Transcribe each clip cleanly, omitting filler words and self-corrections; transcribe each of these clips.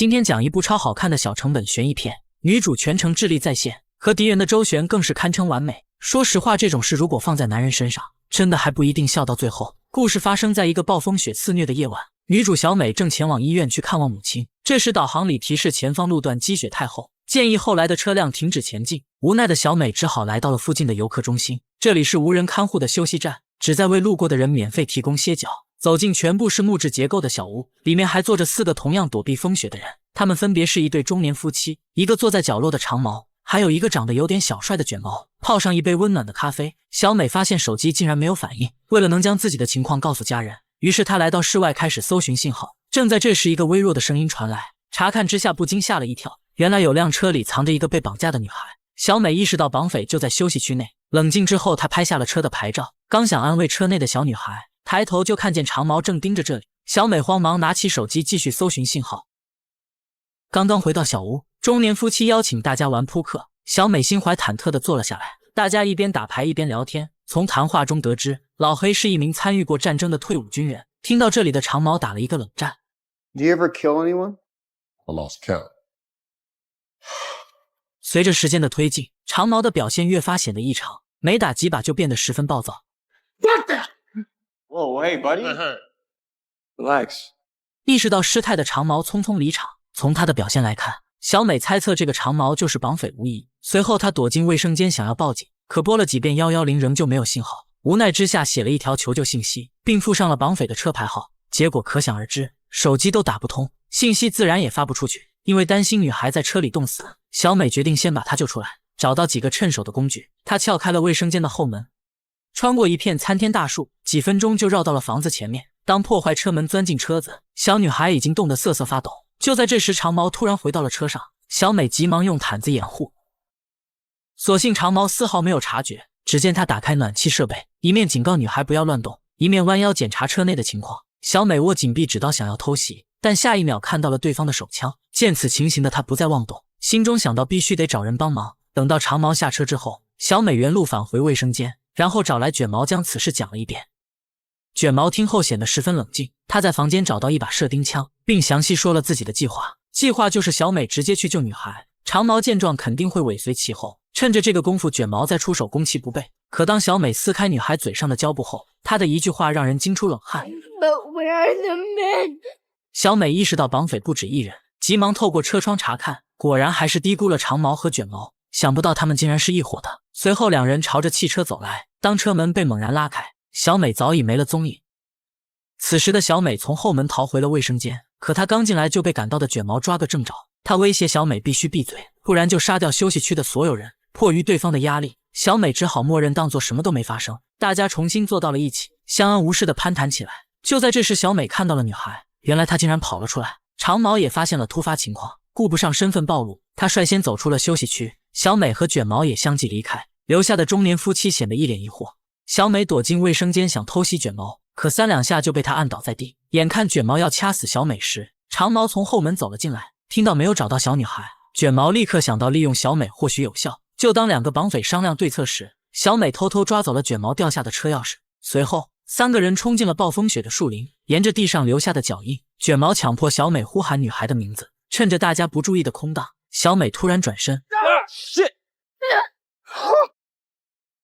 今天讲一部超好看的小成本悬疑片，女主全程智力在线，和敌人的周旋更是堪称完美。说实话，这种事如果放在男人身上，真的还不一定笑到最后。故事发生在一个暴风雪肆虐的夜晚，女主小美正前往医院去看望母亲。这时导航里提示前方路段积雪太厚，建议后来的车辆停止前进。无奈的小美只好来到了附近的游客中心，这里是无人看护的休息站，旨在为路过的人免费提供歇脚。走进全部是木质结构的小屋，里面还坐着4个同样躲避风雪的人，他们分别是一对中年夫妻，一个坐在角落的长毛，还有一个长得有点小帅的卷毛。泡上一杯温暖的咖啡，小美发现手机竟然没有反应，为了能将自己的情况告诉家人，于是她来到室外开始搜寻信号。正在这时，一个微弱的声音传来，查看之下不禁吓了一跳，原来有辆车里藏着一个被绑架的女孩。小美意识到绑匪就在休息区内，冷静之后她拍下了车的牌照，刚想安慰车内的小女孩，抬头就看见长毛正盯着这里。小美慌忙拿起手机继续搜寻信号。刚刚回到小屋，中年夫妻邀请大家玩扑克，小美心怀忐忑地坐了下来，大家一边打牌一边聊天。从谈话中得知，老黑是一名参与过战争的退伍军人。听到这里的长毛打了一个冷战。 Do you ever kill anyone? I lost count. 随着时间的推进，长毛的表现越发显得异常，每打几把就变得十分暴躁。Whoa, hey, buddy. Relax. 意识到失态的长毛匆匆离场。从他的表现来看，小美猜测这个长毛就是绑匪无疑。随后他躲进卫生间想要报警，可拨了几遍110仍旧没有信号。无奈之下写了一条求救信息，并附上了绑匪的车牌号。结果可想而知，手机都打不通，信息自然也发不出去。因为担心女孩在车里冻死，小美决定先把她救出来。找到几个趁手的工具，她撬开了卫生间的后门，穿过一片参天大树，几分钟就绕到了房子前面。当破坏车门钻进车子，小女孩已经冻得瑟瑟发抖。就在这时，长毛突然回到了车上，小美急忙用毯子掩护，所幸长毛丝毫没有察觉。只见他打开暖气设备，一面警告女孩不要乱动，一面弯腰检查车内的情况。小美握紧匕指刀想要偷袭，但下一秒看到了对方的手枪。见此情形的她不再妄动，心中想到必须得找人帮忙。等到长毛下车之后，小美原路返回卫生间，然后找来卷毛将此事讲了一遍。卷毛听后显得十分冷静，他在房间找到一把射钉枪，并详细说了自己的计划。计划就是小美直接去救女孩，长毛见状肯定会尾随其后，趁着这个功夫卷毛再出手攻其不备。可当小美撕开女孩嘴上的胶布后，她的一句话让人惊出冷汗。But where are the men? 小美意识到绑匪不止一人，急忙透过车窗查看，果然还是低估了长毛和卷毛，想不到他们竟然是一伙的。随后两人朝着汽车走来，当车门被猛然拉开，小美早已没了踪影。此时的小美从后门逃回了卫生间，可她刚进来就被赶到的卷毛抓个正着。他威胁小美必须闭嘴，不然就杀掉休息区的所有人。迫于对方的压力，小美只好默认当作什么都没发生。大家重新坐到了一起，相安无事地攀谈起来。就在这时，小美看到了女孩，原来她竟然跑了出来。长毛也发现了突发情况，顾不上身份暴露，他率先走出了休息区。小美和卷毛也相继离开，留下的中年夫妻显得一脸疑惑。小美躲进卫生间想偷袭卷毛，可3两下就被他按倒在地。眼看卷毛要掐死小美时，长毛从后门走了进来，听到没有找到小女孩，卷毛立刻想到利用小美或许有效。就当2个绑匪商量对策时，小美偷偷抓走了卷毛掉下的车钥匙。随后3个人冲进了暴风雪的树林，沿着地上留下的脚印，卷毛强迫小美呼喊女孩的名字。趁着大家不注意的空档，小美突然转身，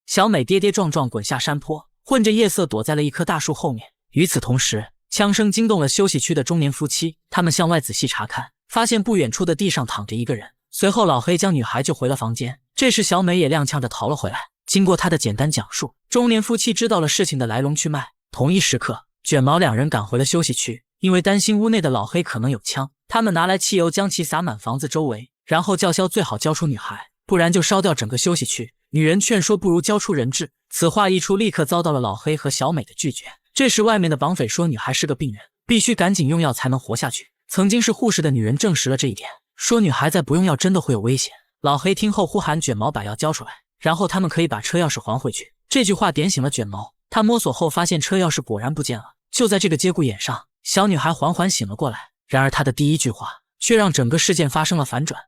小美跌跌撞撞滚下山坡，混着夜色躲在了一棵大树后面。与此同时，枪声惊动了休息区的中年夫妻，他们向外仔细查看，发现不远处的地上躺着一个人。随后老黑将女孩救回了房间，这时小美也踉跄着逃了回来。经过他的简单讲述，中年夫妻知道了事情的来龙去脉。同一时刻，卷毛2人赶回了休息区，因为担心屋内的老黑可能有枪，他们拿来汽油将其洒满房子周围，然后叫嚣最好交出女孩，不然就烧掉整个休息区。女人劝说不如交出人质，此话一出，立刻遭到了老黑和小美的拒绝。这时外面的绑匪说女孩是个病人，必须赶紧用药才能活下去。曾经是护士的女人证实了这一点，说女孩再不用药真的会有危险。老黑听后呼喊卷毛把药交出来，然后他们可以把车钥匙还回去。这句话点醒了卷毛，他摸索后发现车钥匙果然不见了。就在这个节骨眼上，小女孩缓缓醒了过来，然而她的第一句话却让整个事件发生了反转。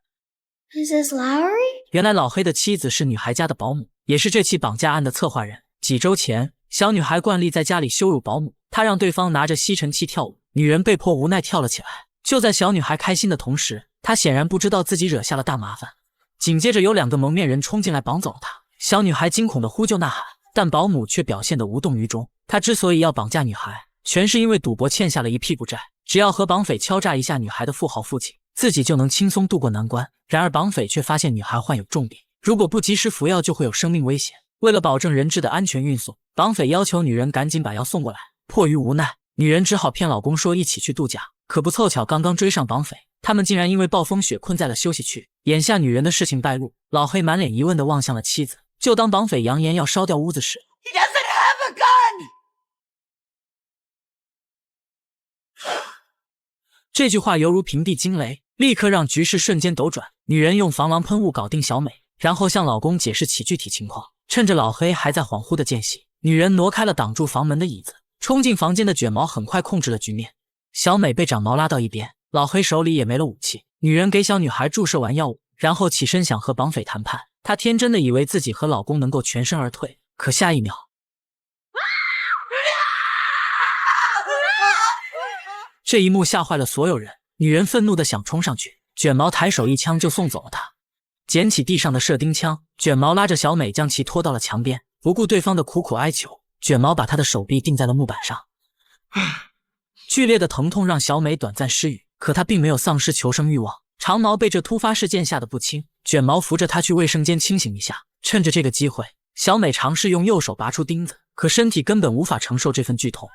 Is this Lowry? 原来老黑的妻子是女孩家的保姆，也是这起绑架案的策划人。几周前，小女孩惯例在家里羞辱保姆，她让对方拿着吸尘器跳舞，女人被迫无奈跳了起来。就在小女孩开心的同时，她显然不知道自己惹下了大麻烦。紧接着有2个蒙面人冲进来绑走了她，小女孩惊恐的呼救呐喊，但保姆却表现得无动于衷。她之所以要绑架女孩，全是因为赌博欠下了一屁股债，只要和绑匪敲诈一下女孩的富豪父亲，自己就能轻松度过难关。然而绑匪却发现女孩患有重病，如果不及时服药就会有生命危险。为了保证人质的安全运送，绑匪要求女人赶紧把药送过来。迫于无奈，女人只好骗老公说一起去度假。可不凑巧，刚刚追上绑匪，他们竟然因为暴风雪困在了休息区。眼下女人的事情败露，老黑满脸疑问地望向了妻子。就当绑匪扬言要烧掉屋子时， He doesn't have a gun! 这句话犹如平地惊雷，立刻让局势瞬间斗转。女人用防狼喷雾搞定小美，然后向老公解释起具体情况。趁着老黑还在恍惚的间隙，女人挪开了挡住房门的椅子，冲进房间的卷毛很快控制了局面。小美被长毛拉到一边，老黑手里也没了武器。女人给小女孩注射完药物，然后起身想和绑匪谈判。她天真的以为自己和老公能够全身而退，可下一秒，这一幕吓坏了所有人。女人愤怒的想冲上去，卷毛抬手一枪就送走了她。捡起地上的射钉枪，卷毛拉着小美将其拖到了墙边，不顾对方的苦苦哀求，卷毛把她的手臂钉在了木板上。剧烈的疼痛让小美短暂失语，可她并没有丧失求生欲望。长毛被这突发事件吓得不轻，卷毛扶着她去卫生间清醒一下。趁着这个机会，小美尝试用右手拔出钉子，可身体根本无法承受这份剧痛。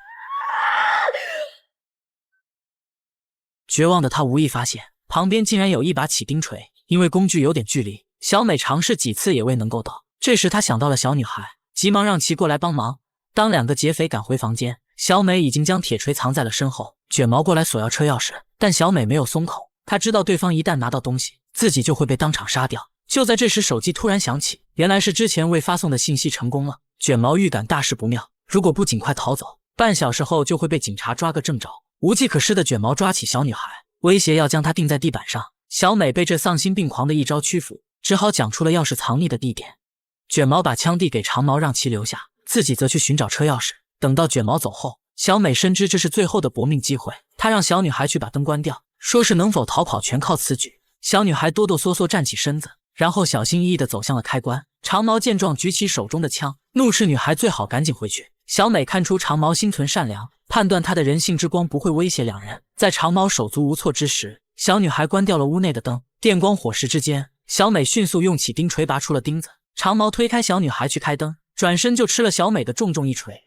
绝望的她无意发现旁边竟然有一把起钉锤，因为工具有点距离，小美尝试几次也未能够到。这时她想到了小女孩，急忙让其过来帮忙。当2个劫匪赶回房间，小美已经将铁锤藏在了身后。卷毛过来索要车钥匙，但小美没有松口，她知道对方一旦拿到东西，自己就会被当场杀掉。就在这时，手机突然响起，原来是之前未发送的信息成功了。卷毛预感大事不妙，如果不尽快逃走，半小时后就会被警察抓个正着。无计可施的卷毛抓起小女孩，威胁要将她钉在地板上。小美被这丧心病狂的一招屈服，只好讲出了钥匙藏匿的地点。卷毛把枪递给长毛让其留下，自己则去寻找车钥匙。等到卷毛走后，小美深知这是最后的搏命机会，她让小女孩去把灯关掉，说是能否逃跑全靠此举。小女孩哆哆嗦嗦站起身子，然后小心翼翼地走向了开关。长毛见状举起手中的枪，怒斥女孩最好赶紧回去。小美看出长毛心存善良，判断他的人性之光不会威胁2人。在长毛手足无措之时，小女孩关掉了屋内的灯。电光火石之间，小美迅速用起钉锤拔出了钉子。长毛推开小女孩去开灯，转身就吃了小美的重重一锤。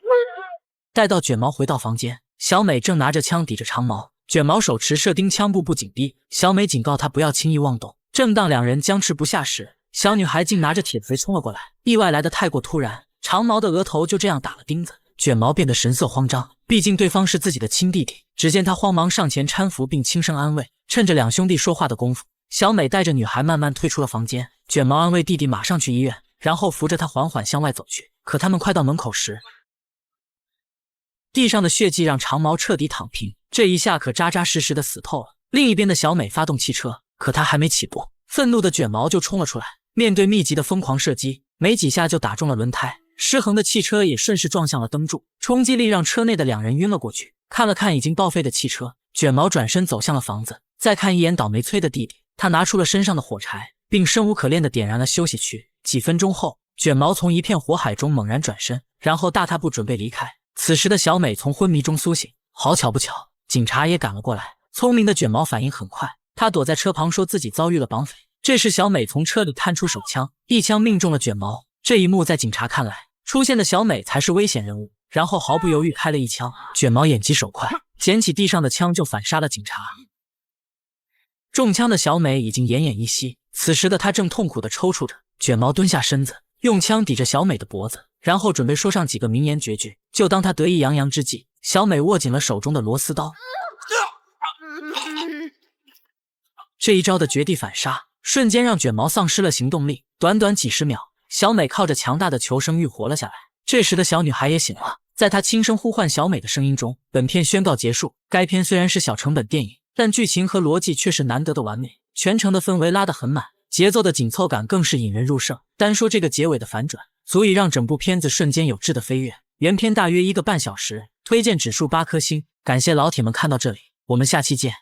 待到卷毛回到房间，小美正拿着枪抵着长毛，卷毛手持射钉枪步步紧逼。小美警告他不要轻易妄动。正当2人僵持不下时，小女孩竟拿着铁锤冲了过来，意外来得太过突然，长毛的额头就这样打了钉子。卷毛变得神色慌张，毕竟对方是自己的亲弟弟。只见他慌忙上前搀扶并轻声安慰。趁着2兄弟说话的功夫，小美带着女孩慢慢退出了房间。卷毛安慰弟弟马上去医院，然后扶着他缓缓向外走去。可他们快到门口时，地上的血迹让长毛彻底躺平，这一下可扎扎实实的死透了。另一边的小美发动汽车，可她还没起步，愤怒的卷毛就冲了出来。面对密集的疯狂射击，没几下就打中了轮胎，失衡的汽车也顺势撞向了灯柱，冲击力让车内的2人晕了过去。看了看已经报废的汽车，卷毛转身走向了房子，再看一眼倒霉催的弟弟，他拿出了身上的火柴，并生无可恋地点燃了休息区。几分钟后，卷毛从一片火海中猛然转身，然后大踏步准备离开。此时的小美从昏迷中苏醒，好巧不巧，警察也赶了过来。聪明的卷毛反应很快，他躲在车旁说自己遭遇了绑匪。这时小美从车里探出手枪，一枪命中了卷毛。这一幕在警察看来，出现的小美才是危险人物，然后毫不犹豫开了一枪。卷毛眼疾手快，捡起地上的枪就反杀了警察。中枪的小美已经奄奄一息，此时的她正痛苦地抽搐着。卷毛蹲下身子，用枪抵着小美的脖子，然后准备说上几个名言绝句。就当他得意洋洋之际，小美握紧了手中的螺丝刀。这一招的绝地反杀，瞬间让卷毛丧失了行动力。短短几十秒，小美靠着强大的求生欲活了下来。这时的小女孩也醒了，在她轻声呼唤小美的声音中，本片宣告结束。该片虽然是小成本电影，但剧情和逻辑却是难得的完美，全程的氛围拉得很满，节奏的紧凑感更是引人入胜。单说这个结尾的反转，足以让整部片子瞬间有质的飞跃。原片大约1个半小时，推荐指数8颗星。感谢老铁们看到这里，我们下期见。